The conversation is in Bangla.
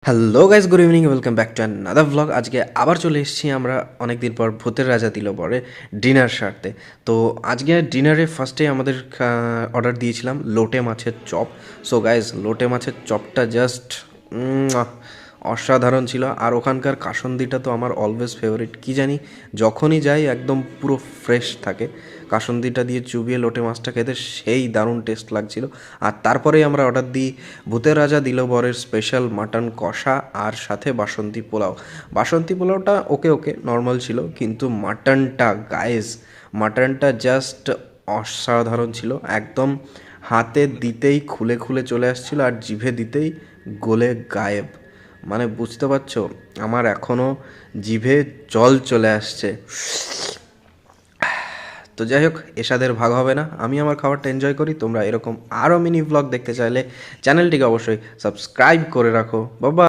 Hello guys, good evening, welcome back to another vlog. আজকে আবার চলে এসেছি আমরা অনেক দিন পর ভূতের রাজা দিল বরে ডিনার সারতে। তো আজকে ডিনারে ফার্স্টে আমাদের অর্ডার দিয়েছিলাম লোটে মাছের চপ। সো গাইস, লোটে মাছের চপটা জাস্ট অসাধারণ ছিল। আর ওখানকার কাসন্দিটা তো আমার অলওয়েজ ফেভারিট। কি জানি, যখনই যাই একদম পুরো ফ্রেশ থাকে। কাসন্দিটা দিয়ে চুবিয়ে লোটে মাছটা খেতে সেই দারুণ টেস্ট লাগছিল। আর তারপরেই আমরা অর্ডার দিই ভূতের রাজা দিল বরের স্পেশাল মাটন কষা আর সাথে বাসন্তী পোলাও। বাসন্তী পোলাওটা ওকে ওকে নর্মাল ছিল, কিন্তু মাটনটা গাইস, মাটনটা জাস্ট অসাধারণ ছিল। একদম হাতে দিতেই খুলে খুলে চলে আসছিল আর জিভে দিতেই গলে গায়েব। মানে বুঝতে পারছো, আমার এখনও জিভে জল চলে আসছে। তো যাই হোক, এসাদের ভাগ হবে না। আমি আমার খাবারটা এনজয় করি। তোমরা এরকম আরও মিনি ভ্লগ দেখতে চাইলে চ্যানেলটিকে অবশ্যই সাবস্ক্রাইব করে রাখো। বাবা।